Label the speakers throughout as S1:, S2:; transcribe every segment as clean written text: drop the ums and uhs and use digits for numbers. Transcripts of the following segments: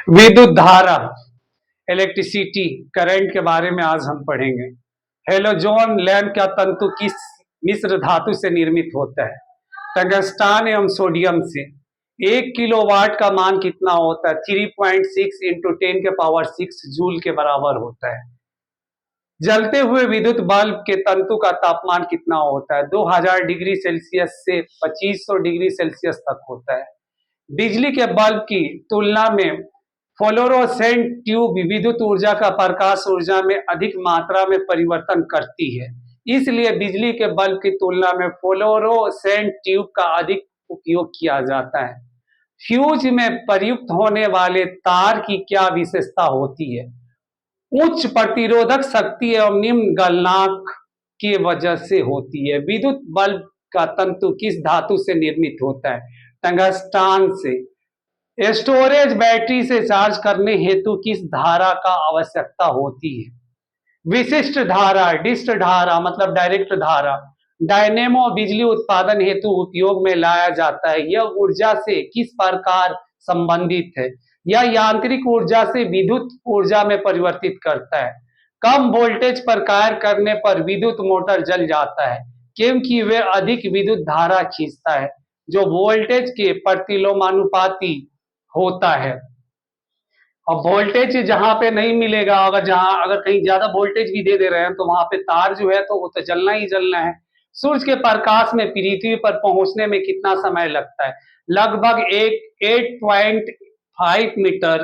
S1: विद्युत धारा, electricity, current के बारे में आज हम पढ़ेंगे। हेलोजन लैंप का तंतु किस मिश्र धातु से निर्मित होता है? टंगस्टन एवं सोडियम से। 1 किलोवाट का मान कितना होता है? 3.6 इंटू 10⁻6 जूल के बराबर होता है। जलते हुए विद्युत बल्ब के तंतु का तापमान कितना होता है? 2000 डिग्री सेल्सियस से 2500 डिग्री सेल्सियस तक होता है। बिजली के बल्ब की तुलना में फ्लोरोसेंट ट्यूब विद्युत ऊर्जा का प्रकाश ऊर्जा में अधिक मात्रा में परिवर्तन करती है, इसलिए बिजली के बल्ब की तुलना में फ्लोरोसेंट ट्यूब का अधिक उपयोग किया जाता है। फ्यूज में प्रयुक्त होने वाले तार की क्या विशेषता होती है? उच्च प्रतिरोधक शक्ति एवं निम्न गलनांक की वजह से होती है। विद्युत बल्ब का तंतु किस धातु से निर्मित होता है? टंगस्टन से। स्टोरेज बैटरी से चार्ज करने हेतु किस धारा का आवश्यकता होती है? विशिष्ट धारा, डिस्ट धारा मतलब डायरेक्ट धारा। डायनेमो बिजली उत्पादन हेतु उपयोग में लाया जाता है। यह ऊर्जा से किस प्रकार संबंधित है? यह यांत्रिक ऊर्जा से विद्युत ऊर्जा में परिवर्तित करता है। कम वोल्टेज पर कार्य करने पर विद्युत मोटर जल जाता है क्योंकि वे अधिक विद्युत धारा खींचता है जो वोल्टेज के प्रतिलोमानुपाती होता है। अब वोल्टेज जहां पे नहीं मिलेगा, अगर कहीं ज्यादा वोल्टेज भी दे रहे हैं तो वहां पे तार जो है तो वो तो जलना ही जलना है। सूर्य के प्रकाश में पृथ्वी पर पहुंचने में कितना समय लगता है? लगभग 8.5 मीटर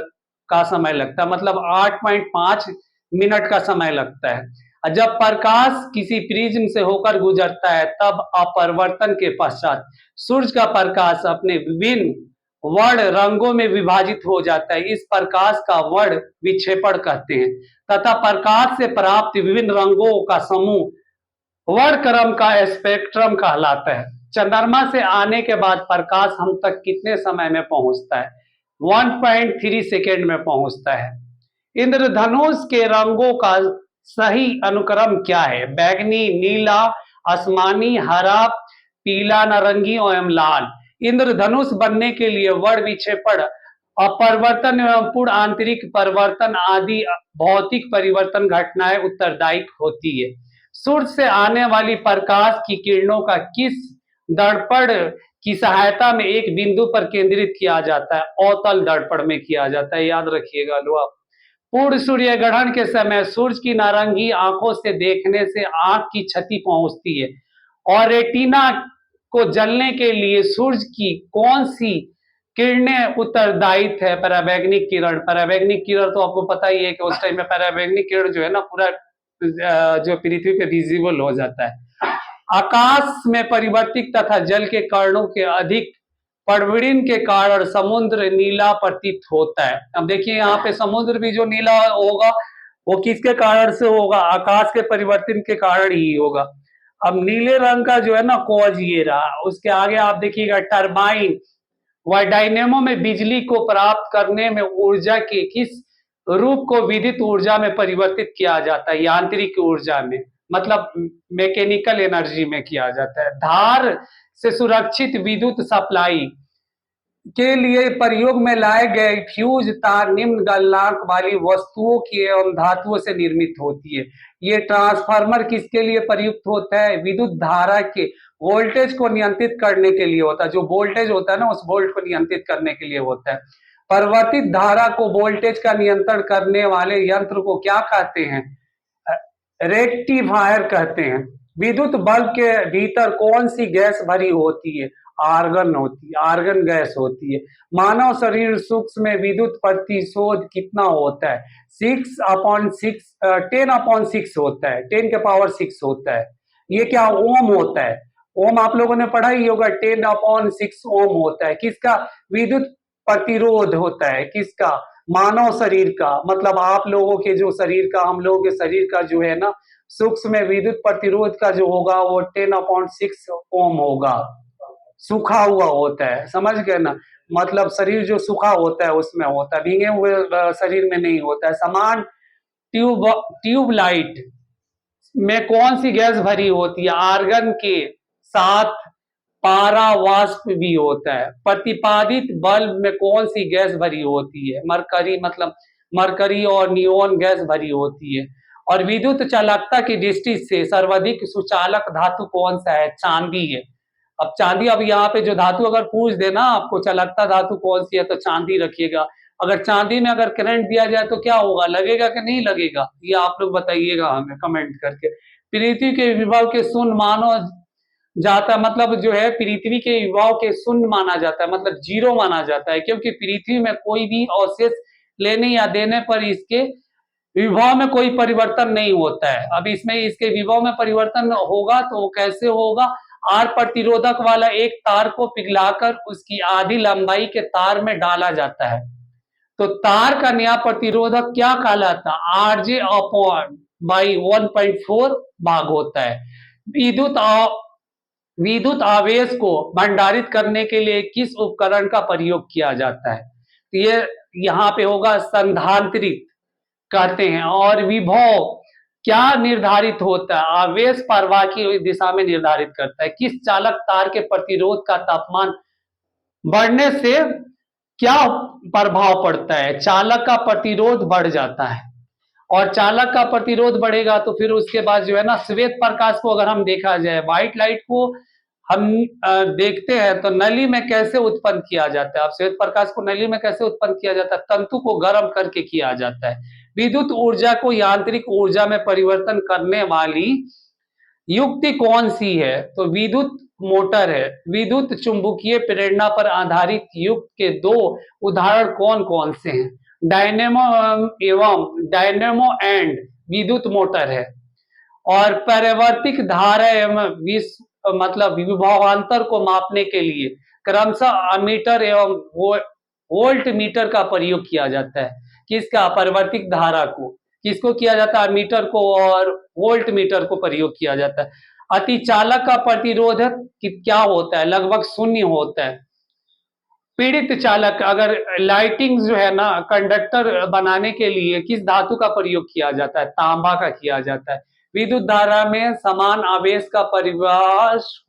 S1: का समय लगता है, मतलब 8.5 मिनट का समय लगता है। जब प्रकाश किसी प्रिज्म से होकर गुजरता है तब अपवर्तन के पश्चात सूर्य का प्रकाश अपने विभिन्न वर्ण रंगों में विभाजित हो जाता है। इस प्रकाश का वर्ण विक्षेपण कहते हैं तथा प्रकाश से प्राप्त विभिन्न रंगों का समूह वर्ण क्रम का स्पेक्ट्रम कहलाता है। चंद्रमा से आने के बाद प्रकाश हम तक कितने समय में पहुंचता है? 1.3 सेकेंड में पहुंचता है। इंद्रधनुष के रंगों का सही अनुक्रम क्या है? बैंगनी, नीला, आसमानी, हरा, पीला, नारंगी एवं लाल। इंद्रधनुष बनने के लिए वर्ण विक्षेपण, अपवर्तन एवं पूर्ण आंतरिक परिवर्तन आदि भौतिक परिवर्तन घटनाएं उत्तरदायी होती है। सूर्य से आने वाली प्रकाश की किरणों का किस दर्पण की सहायता में एक बिंदु पर केंद्रित किया जाता है? अवतल दर्पण में किया जाता है, याद रखिएगा लो आप। पूर्ण सूर्य ग्रहण के समय सूर्य की नारंगी आंखों से देखने से आंख की क्षति पहुंचती है और रेटिना को जलने के लिए सूर्य की कौन सी किरणें उत्तरदायी है? पराबैंगनिक किरण। पराबैंगनिक किरण तो आपको पता ही है कि उस टाइम में पराबैंगनिक किरण जो है ना पूरा जो पृथ्वी पे विजिबल हो जाता है। आकाश में परिवर्तित तथा जल के कणों के अधिक प्रवणन के कारण समुद्र नीला प्रतीत होता है। अब देखिए यहाँ पे समुद्र भी जो नीला होगा वो किसके कारण से होगा? आकाश के परिवर्तन के कारण ही होगा। अब नीले रंग का जो है ना कॉज ये रहा। उसके आगे आप देखिएगा टरबाइन व डायनेमो में बिजली को प्राप्त करने में ऊर्जा के किस रूप को विद्युत ऊर्जा में परिवर्तित किया जाता है? यांत्रिक ऊर्जा में, मतलब मैकेनिकल एनर्जी में किया जाता है। धार से सुरक्षित विद्युत सप्लाई के लिए प्रयोग में लाए गए फ्यूज तार निम्न गलनांक वाली वस्तुओं की एवं धातुओं से निर्मित होती है। ये ट्रांसफार्मर किसके लिए प्रयुक्त होता है? विद्युत धारा के वोल्टेज को नियंत्रित करने के लिए होता है। जो वोल्टेज होता है ना उस वोल्ट को नियंत्रित करने के लिए होता है। परिवर्तित धारा को वोल्टेज का नियंत्रण करने वाले यंत्र को क्या कहते हैं? रेक्टिफायर कहते हैं। विद्युत बल्ब के भीतर कौन सी गैस भरी होती है? आर्गन होती है, आर्गन गैस होती है। मानव शरीर सूक्ष्म में विद्युत प्रतिशोध कितना होता है? 10/6 होता है, 10⁻6 होता है। ये क्या ओम होता है? ओम आप लोगों ने पढ़ा ही होगा, 10/6 ओम होता है। किसका विद्युत प्रतिरोध होता है? किसका? मानव शरीर का, मतलब आप लोगों के जो शरीर का, हम लोगों के शरीर का जो है ना सूक्ष्म में विद्युत प्रतिरोध का जो होगा वो 10/6 ओम होगा। सूखा हुआ होता है, समझ गए ना? मतलब शरीर जो सूखा होता है उसमें होता है, भीगे हुए शरीर में नहीं होता है। समान ट्यूबलाइट में कौन सी गैस भरी होती है? आर्गन के साथ पारावाष्प भी होता है। प्रतिपादित बल्ब में कौन सी गैस भरी होती है? मरकरी, मतलब मरकरी और नियोन गैस भरी होती है। और विद्युत चालकता की दृष्टि से सर्वाधिक सुचालक धातु कौन सा है? चांदी है। अब चांदी, अब यहाँ पे जो धातु अगर पूछ देना आपको चालकता धातु कौन सी है, तो चांदी रखिएगा। अगर चांदी में अगर करंट दिया जाए तो क्या होगा, लगेगा कि नहीं लगेगा? ये आप लोग बताइएगा हमें कमेंट करके। पृथ्वी के विभव के शून्य मानो जाता है, मतलब जो है पृथ्वी के विभव के शून्य माना जाता है, मतलब जीरो माना जाता है, क्योंकि पृथ्वी में कोई भी अवशेष लेने या देने पर इसके विभव में कोई परिवर्तन नहीं होता है। अब इसमें इसके विभव में परिवर्तन होगा तो वो कैसे होगा? आर प्रतिरोधक वाला एक तार को पिघलाकर उसकी आधी लंबाई के तार में डाला जाता है, तो तार का नया प्रतिरोधक क्या कहलाता है? आरजे अपॉन बाई 1.4 भाग होता है। विद्युत आवेश को भंडारित करने के लिए किस उपकरण का प्रयोग किया जाता है? तो ये यहाँ पे होगा संधारित्र कहते हैं। और विभव क्या निर्धारित होता है? आवेश प्रवाह की दिशा में निर्धारित करता है। किस चालक तार के प्रतिरोध का तापमान बढ़ने से क्या प्रभाव पड़ता है? चालक का प्रतिरोध बढ़ जाता है, और चालक का प्रतिरोध बढ़ेगा तो फिर उसके बाद जो है ना, श्वेत प्रकाश को अगर हम देखा जाए, व्हाइट लाइट को हम देखते हैं तो नली में कैसे उत्पन्न किया जाता है? अब श्वेत प्रकाश को नली में कैसे उत्पन्न किया जाता है? तंतु को गर्म करके किया जाता है। विद्युत ऊर्जा को यांत्रिक ऊर्जा में परिवर्तन करने वाली युक्ति कौन सी है? तो विद्युत मोटर है। विद्युत चुंबकीय प्रेरणा पर आधारित युक्ति के दो उदाहरण कौन कौन से हैं? डायनेमो एंड विद्युत मोटर है। और परिवर्तित धारा एवं मतलब विभवांतर को मापने के लिए क्रमशः अमीटर एवं वोल्ट मीटर का प्रयोग किया जाता है। किसका? परिवर्तित धारा को। किसको किया जाता है? अमीटर को और वोल्ट मीटर को प्रयोग किया जाता है। अतिचालक का प्रतिरोधक क्या होता है? लगभग शून्य होता है। पीड़ित चालक, अगर लाइटिंग जो है ना, कंडक्टर बनाने के लिए किस धातु का प्रयोग किया जाता है? तांबा का किया जाता है। विद्युत धारा में समान आवेश का परिवाश